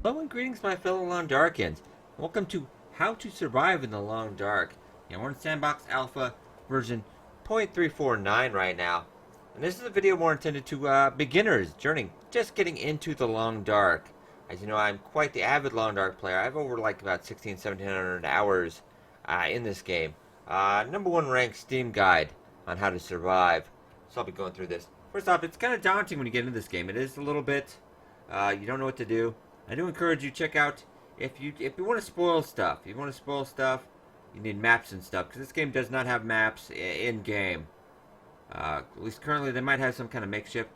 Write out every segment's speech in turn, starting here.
Hello and greetings, my fellow Long Darkins. Welcome to How to Survive in the Long Dark. We're in Sandbox Alpha version 0.349 right now. And this is a video more intended to beginners just getting into the Long Dark. As you know, I'm quite the avid Long Dark player. I have over like about 1700 hours in this game. Number one ranked Steam guide on how to survive. So I'll be going through this. First off, it's kind of daunting when you get into this game. It is a little bit, you don't know what to do. I do encourage you to check out if you want to spoil stuff. If you want to spoil stuff, you need maps and stuff because this game does not have maps in game. At least currently, they might have some kind of makeshift,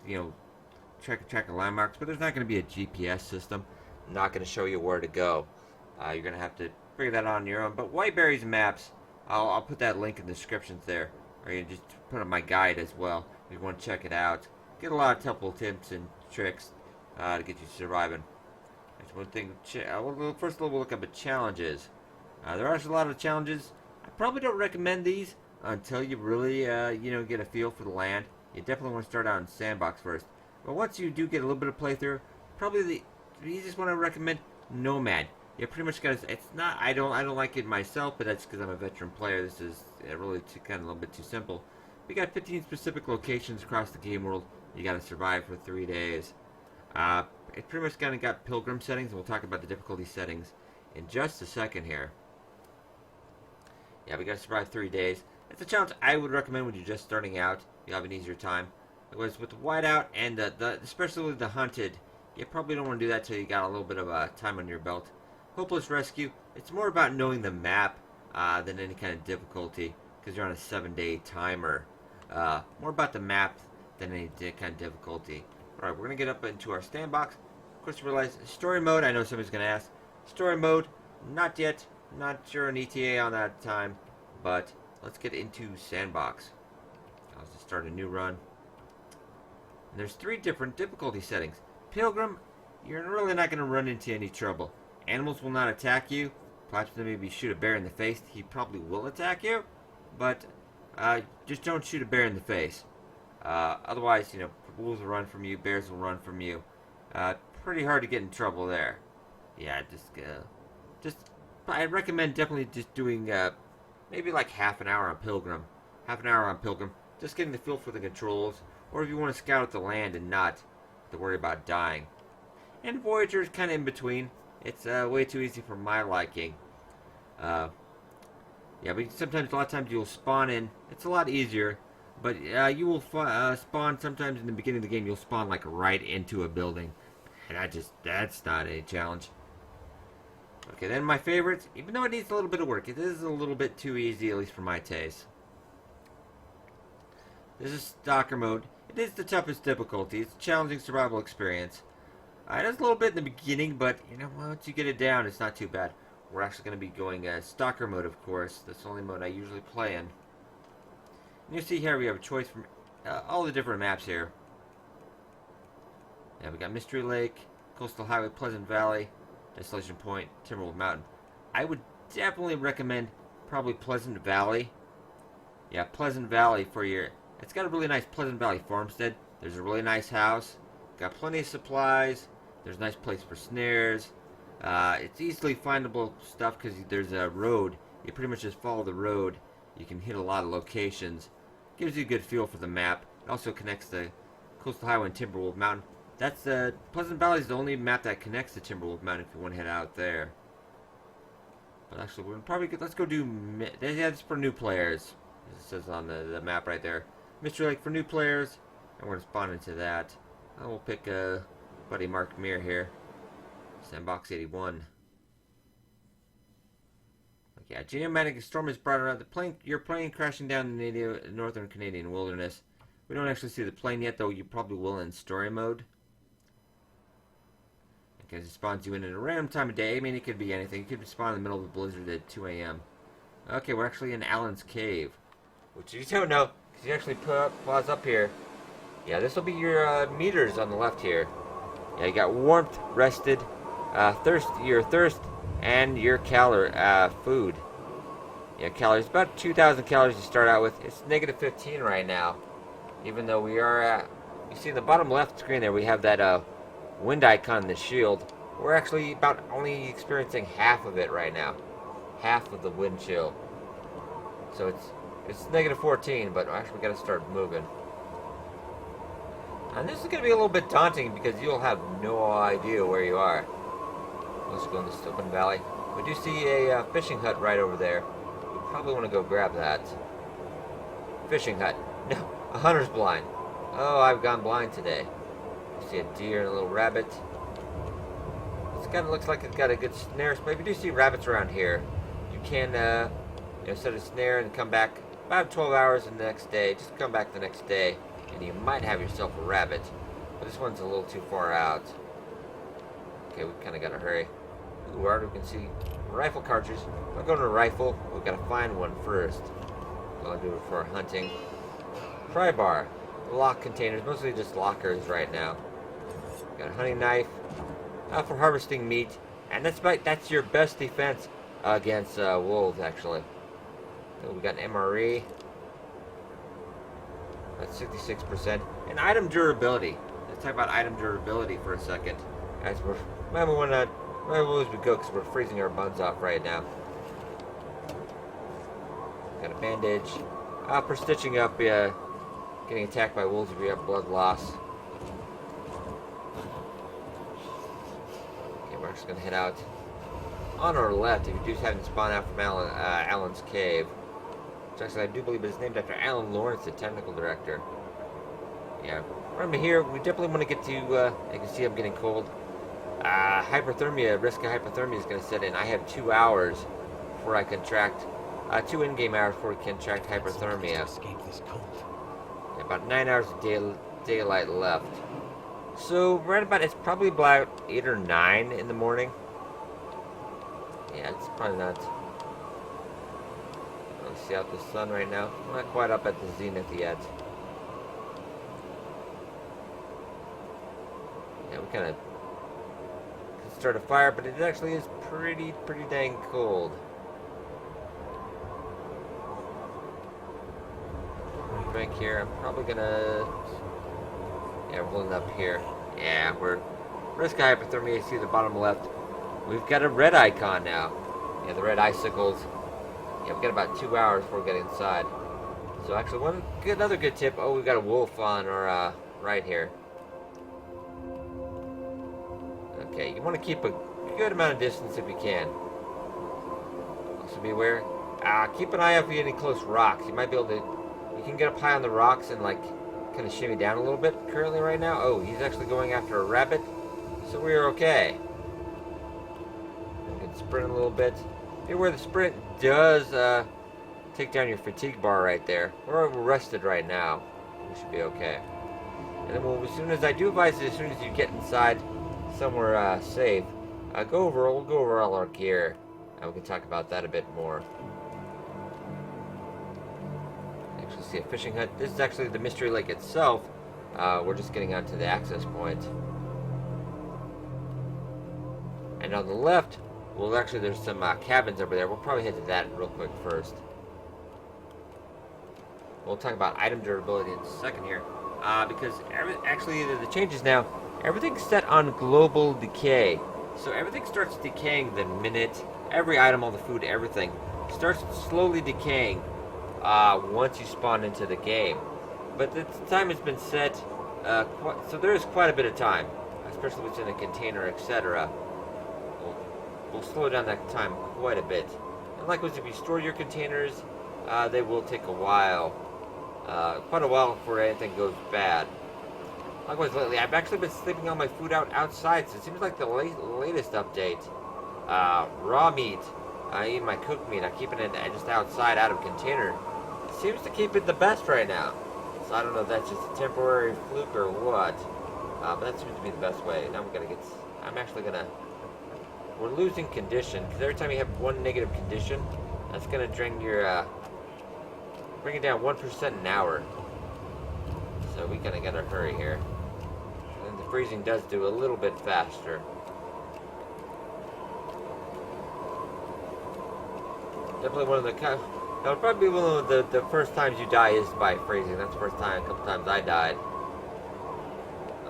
track of landmarks, but there's not going to be a GPS system. I'm not going to show you where to go. You're going to have to figure that out on your own. But Whiteberry's maps, I'll put that link in the descriptions there, or you just put on my guide as well if you want to check it out. Get a lot of helpful tips and tricks to get you surviving. One thing. First, we'll look up at challenges. There are a lot of challenges. I probably don't recommend these until you really, get a feel for the land. You definitely want to start out in sandbox first. But once you do get a little bit of playthrough, probably the easiest one I recommend, Nomad. You pretty much got to. It's not. I don't like it myself, but that's because I'm a veteran player. This is really kind of a little bit too simple. We got 15 specific locations across the game world. You got to survive for 3 days. It pretty much kind of got pilgrim settings, and we'll talk about the difficulty settings in just a second here. Yeah, we got to survive 3 days. It's a challenge I would recommend when you're just starting out. You'll have an easier time. Whereas with the whiteout and especially with the hunted, you probably don't want to do that till you got a little bit of time on your belt. Hopeless rescue. It's more about knowing the map than any kind of difficulty because you're on a 7-day timer. More about the map than any kind of difficulty. All right, we're gonna get up into our sandbox. Of course, realize story mode. I know somebody's gonna ask. Story mode, not yet. Not sure an ETA on that time, but let's get into sandbox. I'll just start a new run. And there's 3 different difficulty settings. Pilgrim, you're really not gonna run into any trouble. Animals will not attack you. Perhaps maybe shoot a bear in the face. He probably will attack you, but just don't shoot a bear in the face. Otherwise, wolves will run from you, bears will run from you. Pretty hard to get in trouble there. Yeah, I recommend definitely just doing maybe like half an hour on Pilgrim. Half an hour on Pilgrim, just getting the feel for the controls, or if you want to scout out the land and not have to worry about dying. And Voyager is kind of in between. It's way too easy for my liking. Yeah, but sometimes, a lot of times you'll spawn in. It's a lot easier. But you will spawn sometimes in the beginning of the game. You'll spawn like right into a building, and that's not a challenge. Okay, then my favorites. Even though it needs a little bit of work, it is a little bit too easy, at least for my taste. This is Stalker mode. It is the toughest difficulty. It's a challenging survival experience. It is a little bit in the beginning, but once you get it down, it's not too bad. We're actually going to be going Stalker mode, of course. That's the only mode I usually play in. And you see here we have a choice from all the different maps here. Yeah, we got Mystery Lake, Coastal Highway, Pleasant Valley, Desolation Point, Timberwolf Mountain. I would definitely recommend probably Pleasant Valley. Yeah, Pleasant Valley for your... It's got a really nice Pleasant Valley farmstead. There's a really nice house. Got plenty of supplies. There's a nice place for snares. It's easily findable stuff because there's a road. You pretty much just follow the road. You can hit a lot of locations. Gives you a good feel for the map. It also connects the Coastal Highway and Timberwolf Mountain. That's Pleasant Valley is the only map that connects to Timberwolf Mountain if you want to head out there. But actually, we're probably good. Let's go do. Yeah, it's for new players. It says on the map right there. Mystery Lake for new players, and we're gonna spawn into that. We'll pick buddy Mark Mir here. Sandbox 81. Yeah, geomagnetic storm is brought around your plane crashing down in the northern Canadian wilderness. We don't actually see the plane yet, though you probably will in story mode. Because it spawns you in at a random time of day. I mean, it could be anything. It could spawn in the middle of a blizzard at 2 a.m. Okay, we're actually in Allen's Cave. Which you don't know, because you actually pause up here. Yeah, this will be your meters on the left here. Yeah, you got warmth, rested, your thirst, and your food. Yeah, calories. About 2,000 calories to start out with. It's negative 15 right now. Even though we are at... You see in the bottom left screen there, we have that wind icon in the shield. we're actually about only experiencing half of it right now. Half of the wind chill. So it's negative 14, but actually we gotta start moving. And this is gonna be a little bit daunting because you'll have no idea where you are. Let's go in this open valley. We do see a fishing hut right over there. We probably want to go grab that. Fishing hut. No, a hunter's blind. Oh, I've gone blind today. We see a deer and a little rabbit. This kind of looks like it's got a good snare. Maybe we do see rabbits around here. You can, set a snare and come back about 12 hours the next day. Just come back the next day, and you might have yourself a rabbit. But this one's a little too far out. Okay, we kind of got to hurry. Ooh, we already can see rifle cartridge. I'm going to rifle. We've got to find one first. I'll do it for hunting. Pry bar. Lock containers. Mostly just lockers right now. Got a hunting knife. For harvesting meat. And that's your best defense against wolves, actually. So we got an MRE. That's 66%. And item durability. Let's talk about item durability for a second. Guys, remember when as we go, because we're freezing our buns off right now. Got a bandage. For stitching up, getting attacked by wolves if you have blood loss. Okay, we're actually going to head out on our left if you do happen to spawn out from Alan's cave. Which actually I do believe is named after Alan Lawrence, the technical director. Yeah. Remember here, we definitely want to get to, you can see I'm getting cold. Hypothermia, risk of hypothermia is going to set in. I have 2 hours before I contract, 2 in-game hours before I contract hypothermia. Yeah, about 9 hours of daylight left. So right about, it's probably about 8 or 9 in the morning. Yeah, it's probably not. Let's see out the sun right now. We're not quite up at the zenith yet. Yeah, we kind of start a fire, but it actually is pretty dang cold. Drink here. I'm probably gonna. Yeah, we're holding up here. Yeah, we're risk of hypothermia. You see the bottom left. We've got a red icon now. Yeah, the red icicles. Yeah, we've got about 2 hours before we get inside. So actually, another good tip. Oh, we've got a wolf on our right here. Okay, you want to keep a good amount of distance if you can. Also be aware. Keep an eye out for any close rocks. You might be able to. You can get up high on the rocks and like kind of shimmy down a little bit. Currently, right now. Oh, he's actually going after a rabbit. So we are okay. We can sprint a little bit. Be aware the sprint does take down your fatigue bar right there. We're rested right now. We should be okay. And then as soon as I do advise you, as soon as you get inside somewhere safe, we'll go over all our gear, and we can talk about that a bit more. Actually, see a fishing hut. This is actually the Mystery Lake itself. We're just getting onto the access point. And on the left, well, actually, there's some cabins over there. We'll probably head to that real quick first. We'll talk about item durability in a second here, because actually the changes now. Everything's set on global decay. So everything starts decaying the minute every item, all the food, everything starts slowly decaying once you spawn into the game. But the time has been set, so there is quite a bit of time, especially what's in a container, etc. We'll slow down that time quite a bit. And likewise, if you store your containers, they will take a while, quite a while before anything goes bad. Likewise, lately, I've actually been sleeping all my food outside, so it seems like the latest update, raw meat, even my cooked meat, I'm keeping it just outside, out of container. It seems to keep it the best right now. So I don't know if that's just a temporary fluke or what, but that seems to be the best way. Now we're losing condition, because every time you have one negative condition, that's going to drain your, bring it down 1% an hour. So we kind of got to hurry here. And the freezing does do a little bit faster. Definitely one of the that'll probably be one of the first times you die is by freezing. That's the first time, a couple times I died.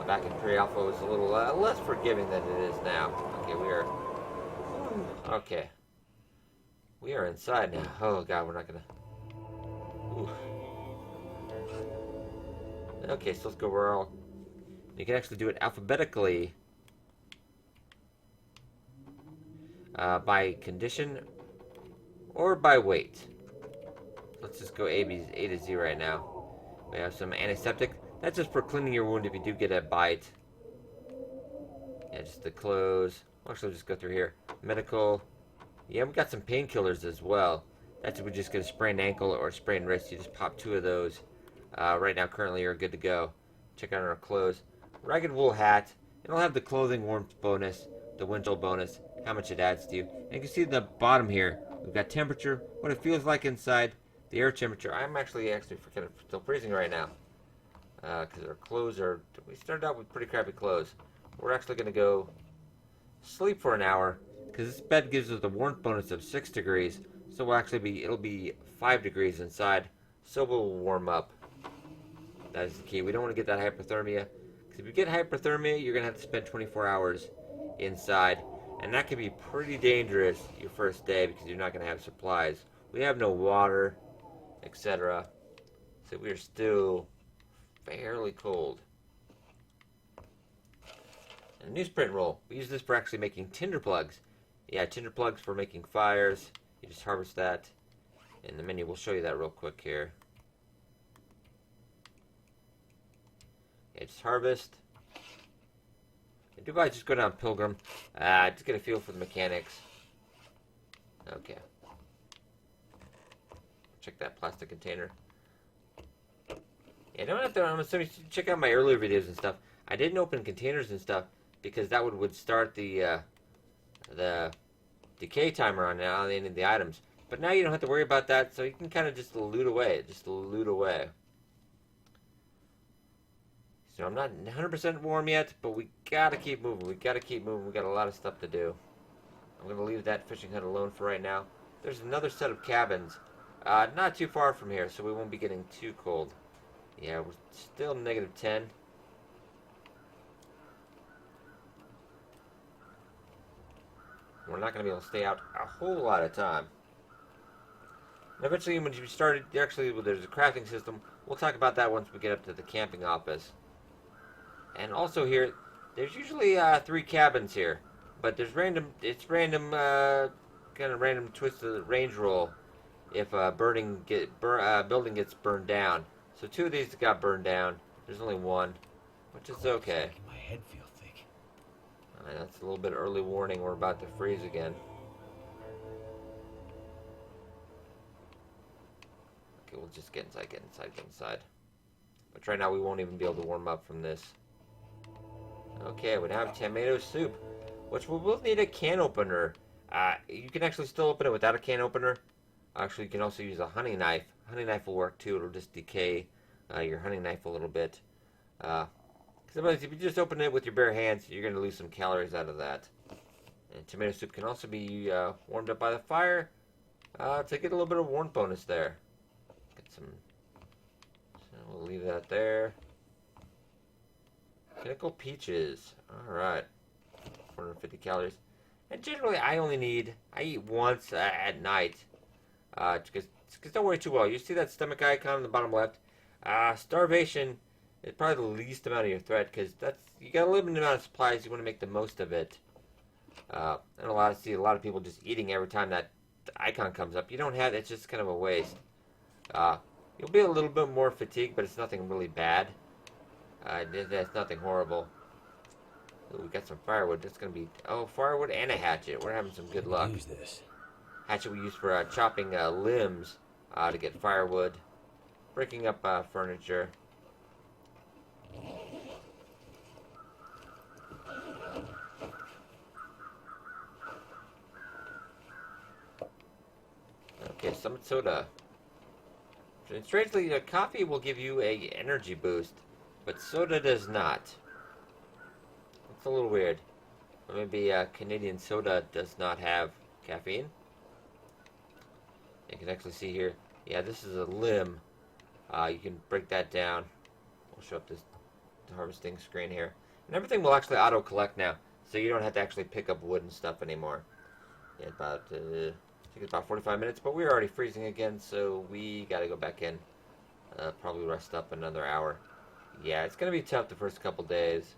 Back in pre-alpha was a little less forgiving than it is now. Okay, we are... Okay. We are inside now. Oh god, we're not gonna... Ooh. Okay, so let's go where all... You can actually do it alphabetically. By condition or by weight. Let's just go A to Z right now. We have some antiseptic. That's just for cleaning your wound if you do get a bite. Yeah, just the clothes. Actually, just go through here. Medical. Yeah, we got some painkillers as well. That's if we just get a sprained ankle or a sprained wrist. You just pop 2 of those. Right now, currently, you're good to go. Check out our clothes. Ragged wool hat. It'll have the clothing warmth bonus, the winter bonus, how much it adds to you. And you can see the bottom here. We've got temperature, what it feels like inside, the air temperature. I'm actually kind of still freezing right now. Because our clothes are... We started out with pretty crappy clothes. We're actually going to go sleep for an hour. Because this bed gives us the warmth bonus of 6 degrees. So it'll be 5 degrees inside. So we'll warm up. That is the key. We don't want to get that hypothermia. Because if you get hypothermia, you're going to have to spend 24 hours inside. And that can be pretty dangerous your first day because you're not going to have supplies. We have no water, etc. So we are still fairly cold. And newsprint roll. We use this for actually making tinder plugs. Yeah, tinder plugs for making fires. You just harvest that in the menu. We'll show you that real quick here. Yeah, just harvest. And Dubai, just go down Pilgrim. Just get a feel for the mechanics. Okay. Check that plastic container. Yeah, don't have to. I'm assuming you check out my earlier videos and stuff. I didn't open containers and stuff because that would start the decay timer on any of the items. But now you don't have to worry about that, so you can kind of just loot away. So I'm not 100% warm yet, but we gotta keep moving. We got a lot of stuff to do. I'm gonna leave that fishing hut alone for right now. There's another set of cabins, not too far from here, so we won't be getting too cold. Yeah, we're still -10. We're not going to be able to stay out a whole lot of time. And eventually, when you start, there's a crafting system. We'll talk about that once we get up to the camping office. And also here, there's usually 3 cabins here, but there's random kind of random twist of the range roll if building gets burned down. So 2 of these got burned down. There's only 1, which is okay. My head feels thick. That's a little bit early warning. We're about to freeze again. Okay, we'll just get inside. But right now we won't even be able to warm up from this. Okay, we now have tomato soup, which we will need a can opener. You can actually still open it without a can opener. Actually, you can also use a honey knife. Honey knife will work too. It'll just decay your honey knife a little bit. Because if you just open it with your bare hands, you're going to lose some calories out of that. And tomato soup can also be warmed up by the fire to get a little bit of warmth bonus there. Get some. So we'll leave that there. Pickled Peaches. Alright. 450 calories. And generally, I eat once at night. Because don't worry too well. You see that stomach icon in the bottom left? Starvation is probably the least amount of your threat because you got a limited amount of supplies. You want to make the most of it. And a lot of people just eating every time that icon comes up. You don't have it's just kind of a waste. You'll be a little bit more fatigued, but it's nothing really bad. That's nothing horrible. Ooh, we got some firewood. That's gonna be firewood and a hatchet. We're having some good luck. Use this. Hatchet we use for chopping limbs to get firewood, breaking up furniture. Okay, some soda. And strangely, coffee will give you a energy boost, but soda does not. It's a little weird. Or maybe Canadian soda does not have caffeine. You can actually see here. Yeah, this is a limb. You can break that down. We'll show up this. harvesting screen here. And everything will actually auto-collect now, so you don't have to actually pick up wood and stuff anymore. Yeah, I think it's about 45 minutes, but we're already freezing again, so we gotta go back in. Probably rest up another hour. Yeah, it's gonna be tough the first couple days.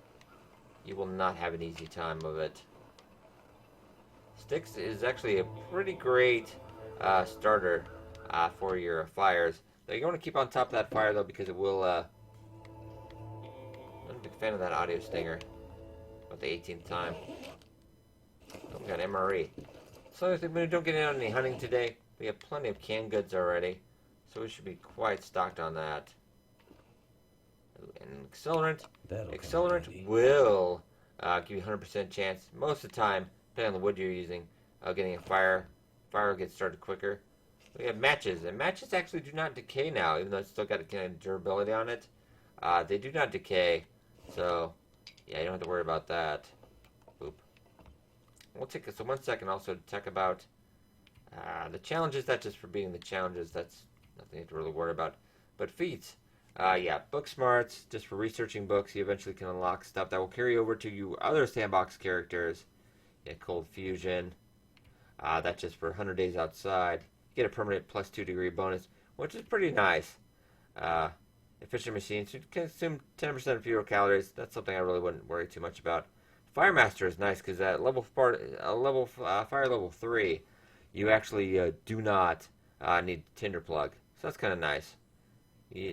You will not have an easy time of it. Sticks is actually a pretty great starter for your fires. Now, you want to keep on top of that fire though, because it will. I'm a big fan of that audio stinger. About the 18th time. Oh, we got MRE. So if we don't get in on any hunting today, we have plenty of canned goods already, so we should be quite stocked on that. And accelerant. Accelerant will give you 100% chance most of the time, depending on the wood you're using, getting a fire. Fire will get started quicker. We have matches, and matches actually do not decay now, even though it's still got a kind of durability on it. They do not decay, so yeah, you don't have to worry about that. Boop. We'll take so 1 second also to talk about the challenges. That's just for being the challenges. That's nothing to really worry about. But feats. Yeah, book smarts, just for researching books. You eventually can unlock stuff that will carry over to you other sandbox characters. Yeah, cold fusion. That's just for 100 days outside. You get a permanent plus 2 degree bonus, which is pretty nice. Efficient machines, you consume 10% fewer calories. That's something I really wouldn't worry too much about. Fire Master is nice because at fire level 3, you actually do not need tinder plug. So that's kind of nice.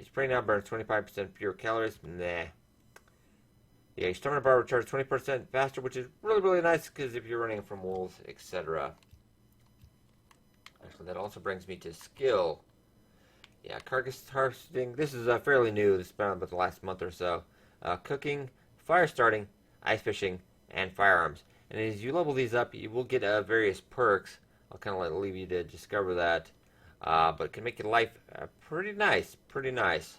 Spray now burns 25% fewer calories. Nah. Yeah, your stamina bar recharges 20% faster, which is really, really nice because if you're running from wolves, etc. Actually, that also brings me to skill. Yeah, carcass harvesting. This is fairly new. This has been about the last month or so. Cooking, fire starting, ice fishing, and firearms. And as you level these up, you will get various perks. I'll kind of leave you to discover that. But it can make your life pretty nice. Pretty nice.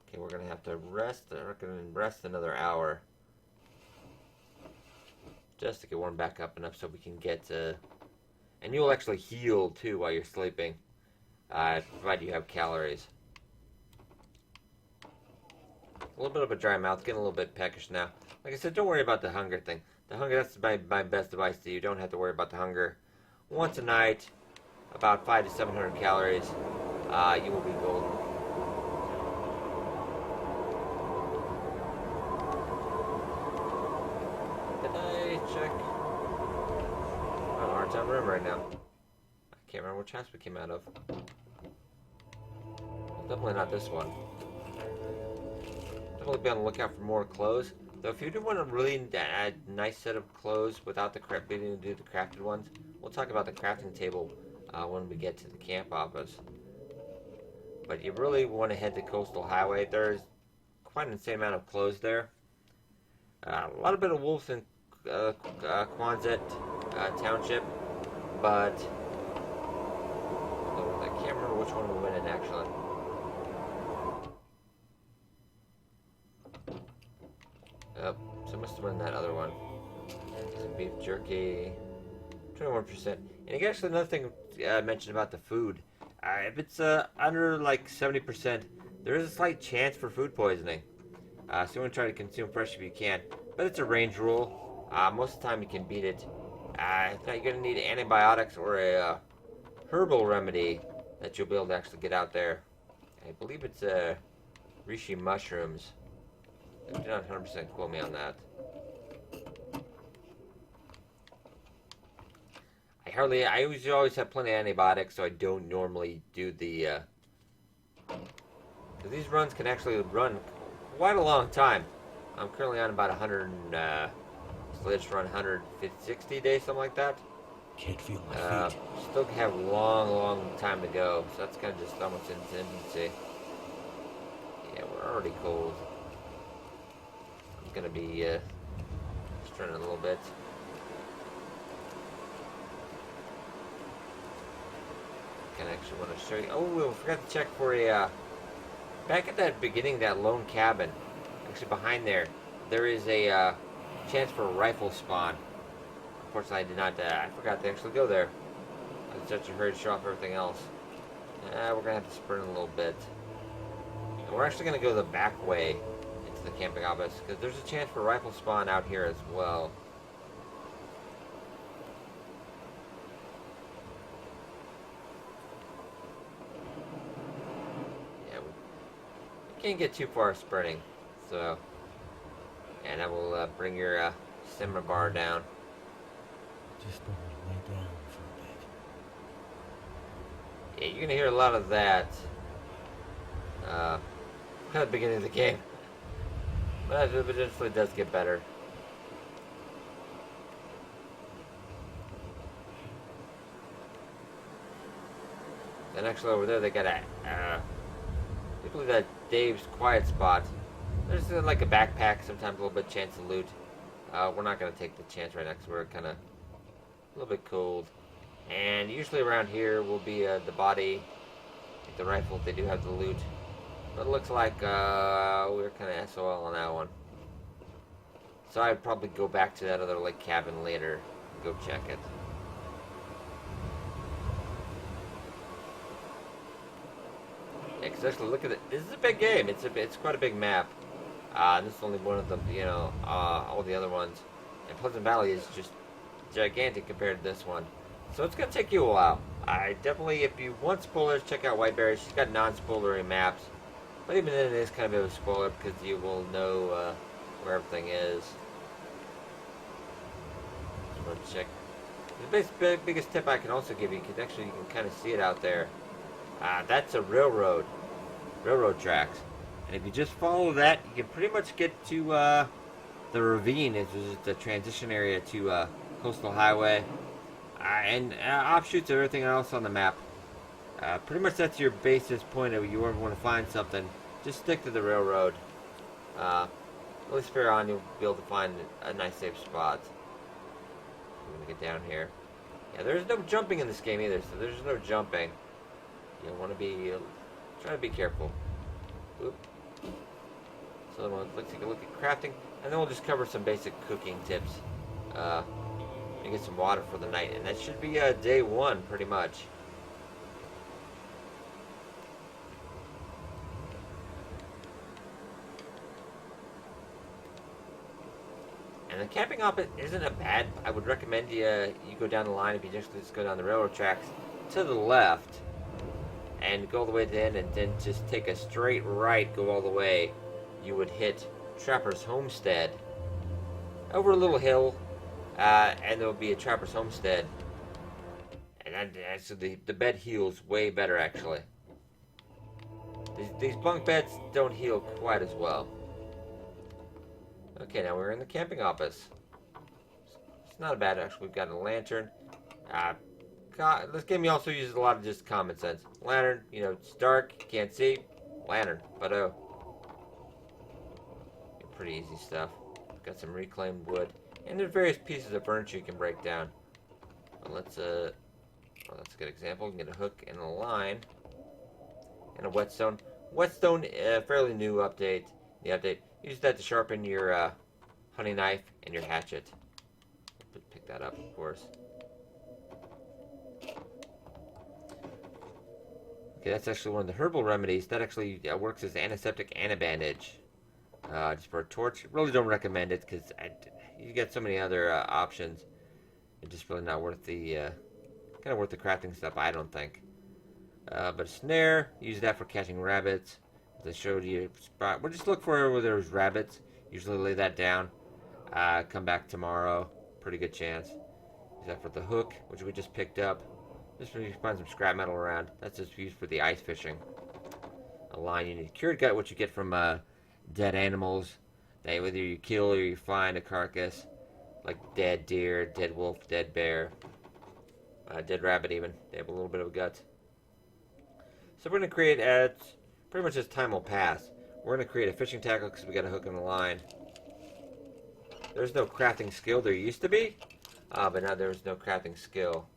Okay, we're going to have to rest. We're going to rest another hour. Just to get warmed back up enough so we can get... and you'll actually heal, too, while you're sleeping. Provided you have calories. A little bit of a dry mouth, getting a little bit peckish now. Like I said, don't worry about the hunger thing. The hunger, that's my best advice to you. You don't have to worry about the hunger. Once a night, about 500 to 700 calories, you will be golden. Did I check? I'm having a hard time remembering right now. I can't remember which house we came out of. Well, definitely not this one. Definitely be on the lookout for more clothes. Though if you do want a really nice set of clothes without the needing to do the crafted ones, we'll talk about the crafting table when we get to the camp office. But you really want to head to Coastal Highway. There's quite an insane amount of clothes there. A lot of bit of wolves in Quonset Township, but I can't remember which one we went in actually. So I must have went in that other one. Some beef jerky, 21%. And actually another thing I mentioned about the food. If it's under like 70%, there is a slight chance for food poisoning. So you want to try to consume fresh if you can. But it's a range rule. Most of the time you can beat it. If not, you're going to need antibiotics or a herbal remedy that you'll be able to actually get out there. I believe it's reishi mushrooms. Do not 100% quote me on that. I always have plenty of antibiotics, so I don't normally do the, these runs can actually run quite a long time. I'm currently on about 100, so let's run 160 days, something like that. Can't feel my feet. Still have long time to go, so that's kind of just almost in its infancy. Yeah, we're already cold. I'm gonna be, just turning a little bit. I actually want to show you. Oh, we forgot to check for a. Back at that beginning, that lone cabin, actually behind there is a chance for a rifle spawn. Unfortunately, I did not. I forgot to actually go there. I was such a hurry to show off everything else. We're gonna have to sprint a little bit. And we're actually going to go the back way into the camping office, because there's a chance for rifle spawn out here as well. Yeah, we can't get too far sprinting, so... And I will bring your stamina bar down. Just don't want to lay down for a bit. Yeah, you're going to hear a lot of that at the beginning of the game. But it eventually does get better. And actually over there they got a, I believe that Dave's quiet spot. There's like a backpack, sometimes a little bit chance to loot. We're not going to take the chance right now because we're kind of a little bit cold. And usually around here will be the body, the rifle if they do have the loot. But it looks like we're kind of SOL on that one. So I'd probably go back to that other like cabin later and go check it. Yeah, because actually look at it. This is a big game. It's quite a big map. This is only one of them, you know, all the other ones. And Pleasant Valley is just gigantic compared to this one. So it's going to take you a while. I definitely, if you want spoilers, check out Whiteberry. She's got non-spoilery maps. But even then, it is kind of a spoiler because you will know where everything is. Just want to check. The biggest tip I can also give you, because actually you can kind of see it out there. That's a railroad tracks. And if you just follow that, you can pretty much get to the ravine, which is the transition area to Coastal Highway. And offshoots of everything else on the map. Pretty much that's your basis point of you ever want to find something. Just stick to the railroad. At least fair on, you'll be able to find a nice safe spot. I'm going to get down here. Yeah, there's no jumping in this game either, so there's no jumping. You want to be, try to be careful. Oop. So then let's take a look at crafting, and then we'll just cover some basic cooking tips. And get some water for the night, and that should be day one, pretty much. And the camping office isn't a bad. I would recommend you go down the line if you just go down the railroad tracks to the left, and go all the way to the end, and then just take a straight right, go all the way. You would hit Trapper's Homestead over a little hill. And there will be a Trapper's Homestead. And actually, the bed heals way better, actually. These bunk beds don't heal quite as well. Okay, now we're in the camping office. It's not bad, actually. We've got a lantern. This game also uses a lot of just common sense. Lantern, you know, it's dark, you can't see. Lantern, but oh. Pretty easy stuff. Got some reclaimed wood. And there's various pieces of furniture you can break down. Well, that's a good example. You can get a hook and a line. And a whetstone. Whetstone, fairly new update. The update. Use that to sharpen your hunting knife and your hatchet. Pick that up, of course. Okay, that's actually one of the herbal remedies. That actually works as antiseptic and a bandage. Just for a torch. Really don't recommend it because you get so many other options. It's just really not worth the kind of worth the crafting stuff, I don't think. But a snare, use that for catching rabbits. As I showed you, spot. We'll just look for where there's rabbits. Usually lay that down. Come back tomorrow. Pretty good chance. Use that for the hook, which we just picked up. Just when you find some scrap metal around. That's just used for the ice fishing. A line, you need cured gut, which you get from dead animals. That whether you kill or you find a carcass, like dead deer, dead wolf, dead bear, dead rabbit even. They have a little bit of a gut. So we're going to create, pretty much as time will pass, we're going to create a fishing tackle because we got a hook in the line. There's no crafting skill. There used to be, but now there's no crafting skill.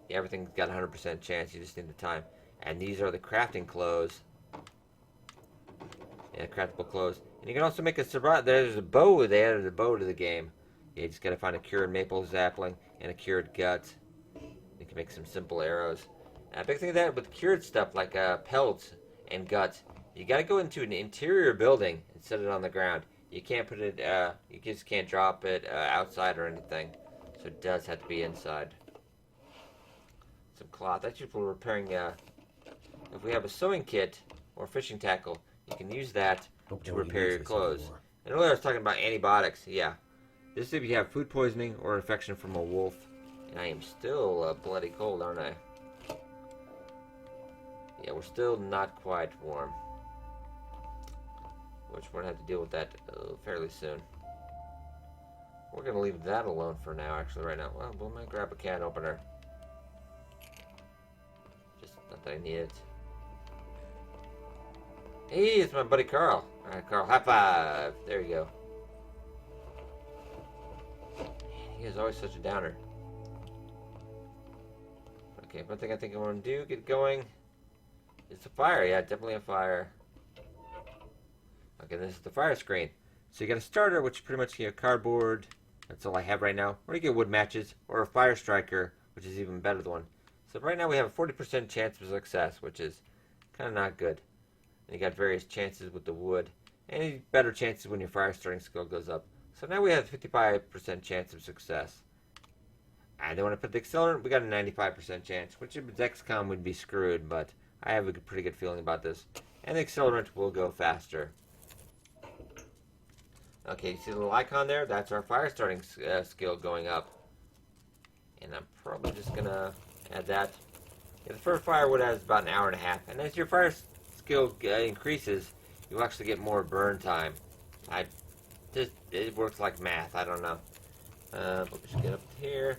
Yeah, everything's got a 100% chance. You just need the time. And these are the crafting clothes. Yeah, craftable clothes. And you can also make a surprise. There's a bow. They added a bow to the game. You just gotta find a cured maple sapling and a cured gut. You can make some simple arrows. Big thing of that with cured stuff like pelts and guts. You gotta go into an interior building and set it on the ground. You can't put it, you just can't drop it outside or anything. So it does have to be inside. Some cloth. That's useful for repairing, if we have a sewing kit or fishing tackle, you can use that to repair your clothes. And earlier I was talking about antibiotics. Yeah. This is if you have food poisoning or infection from a wolf. And I am still bloody cold, aren't I? Yeah, we're still not quite warm. Which we're going to have to deal with that fairly soon. We're going to leave that alone for now, actually, right now. Well, we might grab a can opener. Just not that I need it. Hey, it's my buddy Carl. Alright, Carl, high five. There you go. Man, he is always such a downer. Okay, one thing I think I want to do, get going. It's a fire. Yeah, definitely a fire. Okay, this is the fire screen. So you got a starter, which pretty much you know, cardboard. That's all I have right now. Or you get wood matches, or a fire striker, which is even better than one. So right now we have a 40% chance of success, which is kind of not good. And you got various chances with the wood, and better chances when your fire starting skill goes up. So now we have a 55% chance of success. And then when I put the accelerant, we got a 95% chance, which if it's XCOM would be screwed, but I have a pretty good feeling about this. And the accelerant will go faster. Okay, you see the little icon there? That's our fire starting skill going up. And I'm probably just going to add that. Yeah, the first firewood has about an hour and a half. And as your fire skill increases, you actually get more burn time. It works like math. I don't know. But we should get up here.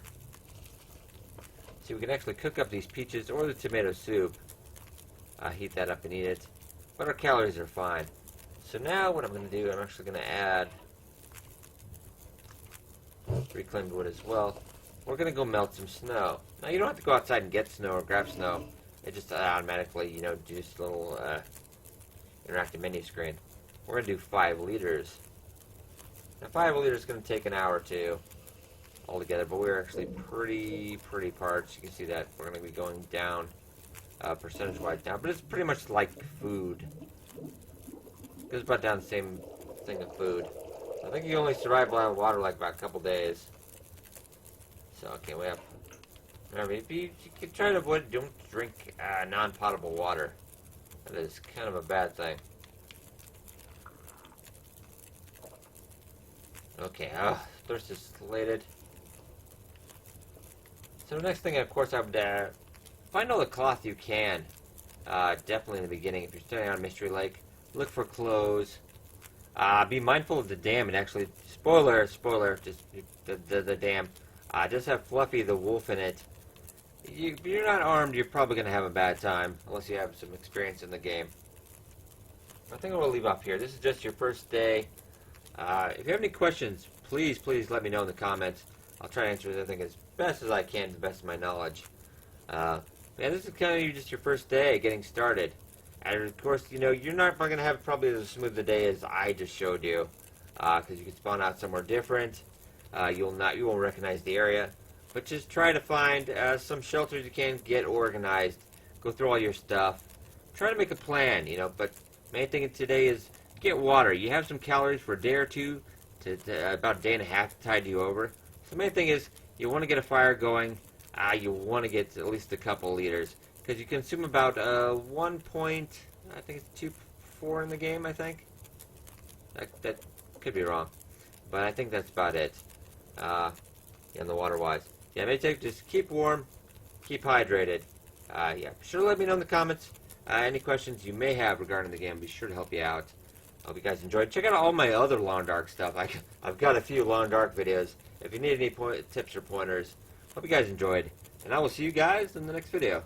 See, we can actually cook up these peaches or the tomato soup. Heat that up and eat it. But our calories are fine. So now what I'm going to do, I'm actually going to add reclaimed wood as well. We're going to go melt some snow. Now you don't have to go outside and get snow or grab snow. It just automatically, you know, do this little interactive menu screen. We're going to do 5 liters. Now 5 liters is going to take an hour or two altogether, but we're actually pretty parched. You can see that we're going to be going down percentage-wise now, but it's pretty much like food. It goes about down the same thing of food. I think you only survive without water like about a couple days. So, okay, we have... Remember, you can try to avoid, don't drink non-potable water. That is kind of a bad thing. Okay, thirst is slated. So the next thing, of course, I would find all the cloth you can. Definitely in the beginning, if you're starting on Mystery Lake. Look for clothes. Be mindful of the dam. And actually, spoiler, just the dam. Does have Fluffy the wolf in it. If you're not armed, you're probably going to have a bad time. Unless you have some experience in the game. I think I will leave off here. This is just your first day. If you have any questions, please let me know in the comments. I'll try to answer everything as best as I can to the best of my knowledge. Yeah, this is kind of just your first day getting started. And of course, you know, you're not going to have probably as smooth a day as I just showed you. Because you can spawn out somewhere different. You won't recognize the area. But just try to find some shelters you can, get organized. Go through all your stuff. Try to make a plan, you know, but main thing today is get water. You have some calories for a day or two, to about a day and a half to tide you over. So the main thing is you want to get a fire going. You want to get at least a couple liters. Because you consume about 1 point, I think it's 2.4 in the game, I think. That could be wrong. But I think that's about it. In the water-wise. Yeah, just keep warm, keep hydrated. Yeah, be sure to let me know in the comments any questions you may have regarding the game. I'll be sure to help you out. I hope you guys enjoyed. Check out all my other Long Dark stuff. I've got a few Long Dark videos. If you need any tips or pointers, hope you guys enjoyed. And I will see you guys in the next video.